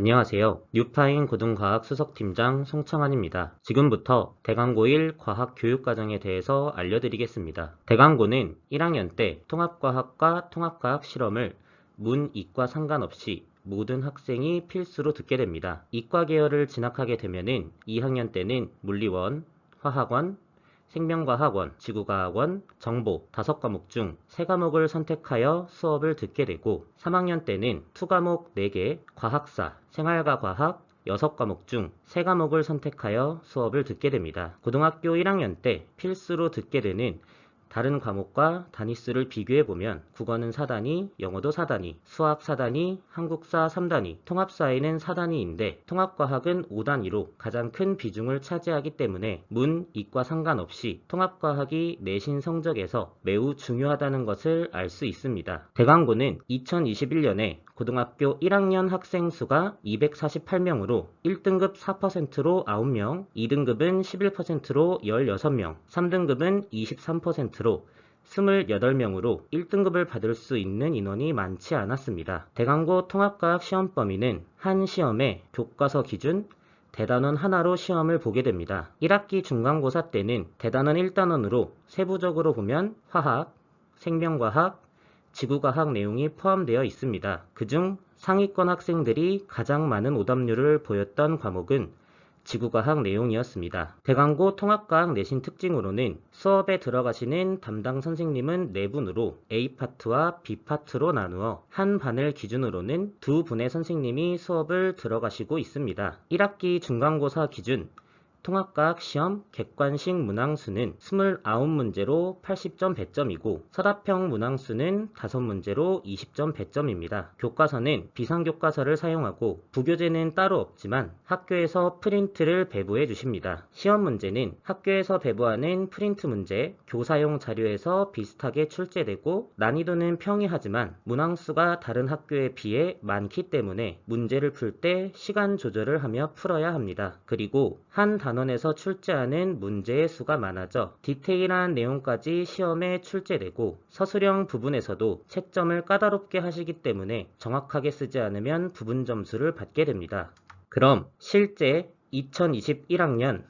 안녕하세요. 뉴파인 고등과학 수석팀장 송창환입니다. 지금부터 대강고1 과학교육과정에 대해서 알려드리겠습니다. 대강고는 1학년 때 통합과학과 통합과학 실험을 문, 이과 상관없이 모든 학생이 필수로 듣게 됩니다. 이과 계열을 진학하게 되면은 2학년 때는 물리원, 화학원, 생명과학원, 지구과학원, 정보 5과목 중 3과목을 선택하여 수업을 듣게 되고 3학년 때는 2과목 4개, 과학사, 생활과 과학 6과목 중 3과목을 선택하여 수업을 듣게 됩니다. 고등학교 1학년 때 필수로 듣게 되는 다른 과목과 단위수를 비교해보면 국어는 4단위, 영어도 4단위, 수학 4단위, 한국사 3단위, 통합사회는 4단위인데 통합과학은 5단위로 가장 큰 비중을 차지하기 때문에 문, 이과 상관없이 통합과학이 내신 성적에서 매우 중요하다는 것을 알 수 있습니다. 대강고는 2021년에 고등학교 1학년 학생 수가 248명으로 1등급 4%로 9명, 2등급은 11%로 16명, 3등급은 23%로 28명으로 1등급을 받을 수 있는 인원이 많지 않았습니다. 대강고 통합과학 시험 범위는 한 시험에 교과서 기준 대단원 하나로 시험을 보게 됩니다. 1학기 중간고사 때는 대단원 1단원으로 세부적으로 보면 화학, 생명과학, 지구과학 내용이 포함되어 있습니다. 그중 상위권 학생들이 가장 많은 오답률을 보였던 과목은 지구과학 내용이었습니다. 대강고 통합과학 내신 특징으로는 수업에 들어가시는 담당 선생님은 4분으로 A파트와 B파트로 나누어 한 반을 기준으로는 2분의 선생님이 수업을 들어가시고 있습니다. 1학기 중간고사 기준 통합과학 시험 객관식 문항수는 29문제로 80점 배점이고 서답형 문항수는 5문제로 20점 배점입니다. 교과서는 비상교과서를 사용하고 부교재는 따로 없지만 학교에서 프린트를 배부해 주십니다. 시험 문제는 학교에서 배부하는 프린트 문제, 교사용 자료에서 비슷하게 출제되고 난이도는 평이하지만 문항수가 다른 학교에 비해 많기 때문에 문제를 풀 때 시간 조절을 하며 풀어야 합니다. 그리고 한 단원에서 출제하는 문제의 수가 많아져 디테일한 내용까지 시험에 출제되고 서술형 부분에서도 채점을 까다롭게 하시기 때문에 정확하게 쓰지 않으면 부분 점수를 받게 됩니다. 그럼 실제 2021년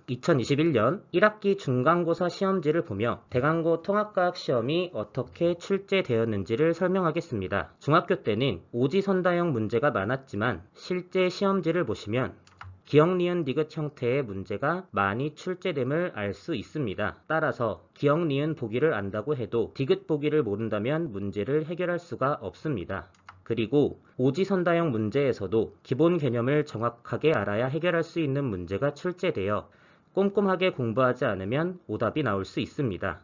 1학기 중간고사 시험지를 보며 대강고 통합과학 시험이 어떻게 출제되었는지를 설명하겠습니다. 중학교 때는 오지선다형 문제가 많았지만 실제 시험지를 보시면 기역, 니은, 디귿 형태의 문제가 많이 출제됨을 알 수 있습니다. 따라서 기역, 니은 보기를 안다고 해도 디귿 보기를 모른다면 문제를 해결할 수가 없습니다. 그리고 오지선다형 문제에서도 기본 개념을 정확하게 알아야 해결할 수 있는 문제가 출제되어 꼼꼼하게 공부하지 않으면 오답이 나올 수 있습니다.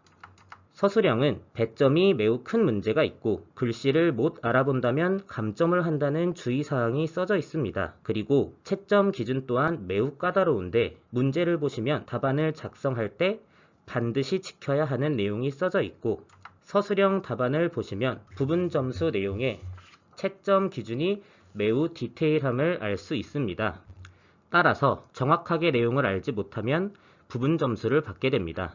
서술형은 배점이 매우 큰 문제가 있고 글씨를 못 알아본다면 감점을 한다는 주의사항이 써져 있습니다. 그리고 채점 기준 또한 매우 까다로운데 문제를 보시면 답안을 작성할 때 반드시 지켜야 하는 내용이 써져 있고 서술형 답안을 보시면 부분 점수 내용에 채점 기준이 매우 디테일함을 알 수 있습니다. 따라서 정확하게 내용을 알지 못하면 부분 점수를 받게 됩니다.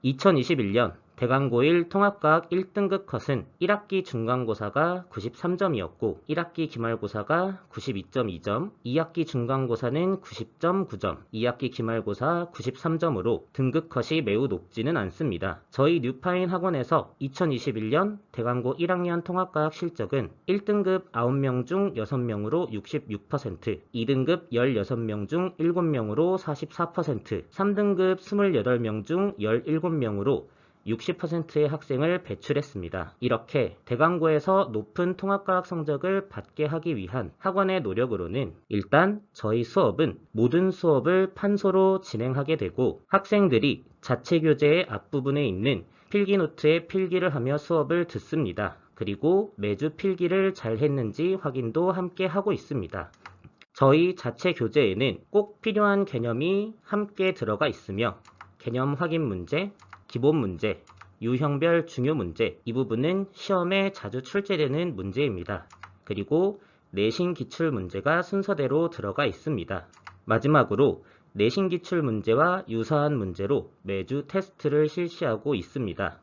2021년 대강고1 통합과학 1등급 컷은 1학기 중간고사가 93점이었고 1학기 기말고사가 92.2점, 2학기 중간고사는 90.9점, 2학기 기말고사 93점으로 등급 컷이 매우 높지는 않습니다. 저희 뉴파인 학원에서 2021년 대강고 1학년 통합과학 실적은 1등급 9명 중 6명으로 66%, 2등급 16명 중 7명으로 44%, 3등급 28명 중 17명으로 60%의 학생을 배출했습니다. 이렇게 대강고에서 높은 통합과학 성적을 받게 하기 위한 학원의 노력으로는 일단 저희 수업은 모든 수업을 판소로 진행하게 되고 학생들이 자체 교재의 앞부분에 있는 필기노트에 필기를 하며 수업을 듣습니다. 그리고 매주 필기를 잘 했는지 확인도 함께 하고 있습니다. 저희 자체 교재에는 꼭 필요한 개념이 함께 들어가 있으며 개념 확인 문제, 기본 문제, 유형별 중요 문제, 이 부분은 시험에 자주 출제되는 문제입니다. 그리고 내신 기출 문제가 순서대로 들어가 있습니다. 마지막으로 내신 기출 문제와 유사한 문제로 매주 테스트를 실시하고 있습니다.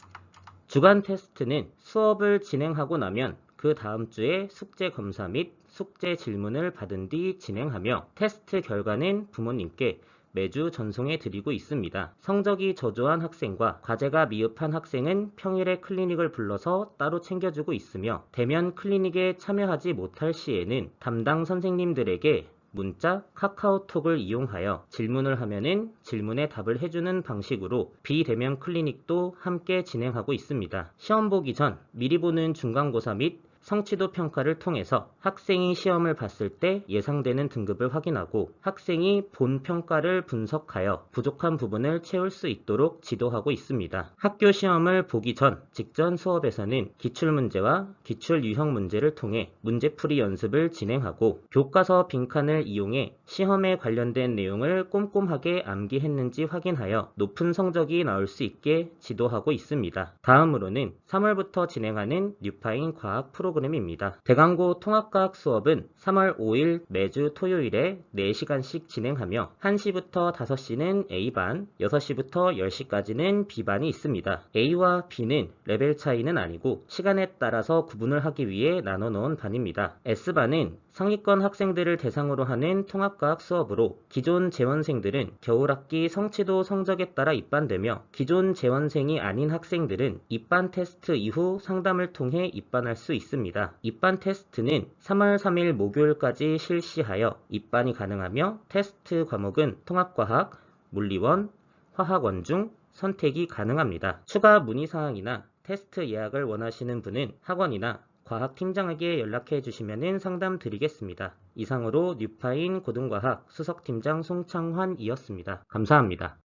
주간 테스트는 수업을 진행하고 나면 그 다음 주에 숙제 검사 및 숙제 질문을 받은 뒤 진행하며 테스트 결과는 부모님께 매주 전송해 드리고 있습니다. 성적이 저조한 학생과 과제가 미흡한 학생은 평일에 클리닉을 불러서 따로 챙겨주고 있으며 대면 클리닉에 참여하지 못할 시에는 담당 선생님들에게 문자, 카카오톡을 이용하여 질문을 하면은 질문에 답을 해주는 방식으로 비대면 클리닉도 함께 진행하고 있습니다. 시험 보기 전 미리 보는 중간고사 및 성취도 평가를 통해서 학생이 시험을 봤을 때 예상되는 등급을 확인하고 학생이 본 평가를 분석하여 부족한 부분을 채울 수 있도록 지도하고 있습니다. 학교 시험을 보기 전 직전 수업에서는 기출문제와 기출 유형 문제를 통해 문제풀이 연습을 진행하고 교과서 빈칸을 이용해 시험에 관련된 내용을 꼼꼼하게 암기했는지 확인하여 높은 성적이 나올 수 있게 지도하고 있습니다. 다음으로는 3월부터 진행하는 뉴파인 과학 프로그램입니다. 대강고 통합과학 수업은 3월 5일 매주 토요일에 4시간씩 진행하며 1시부터 5시는 A반, 6시부터 10시까지는 B반이 있습니다. A와 B는 레벨 차이는 아니고 시간에 따라서 구분을 하기 위해 나눠 놓은 반입니다. S반은 상위권 학생들을 대상으로 하는 통합과학 수업으로 기존 재원생들은 겨울학기 성취도 성적에 따라 입반되며 기존 재원생이 아닌 학생들은 입반 테스트 이후 상담을 통해 입반할 수 있습니다. 입반 테스트는 3월 3일 목요일까지 실시하여 입반이 가능하며 테스트 과목은 통합과학, 물리원, 화학원 중 선택이 가능합니다. 추가 문의사항이나 테스트 예약을 원하시는 분은 학원이나 과학팀장에게 연락해 주시면 상담 드리겠습니다. 이상으로 뉴파인 고등과학 수석팀장 송창환이었습니다. 감사합니다.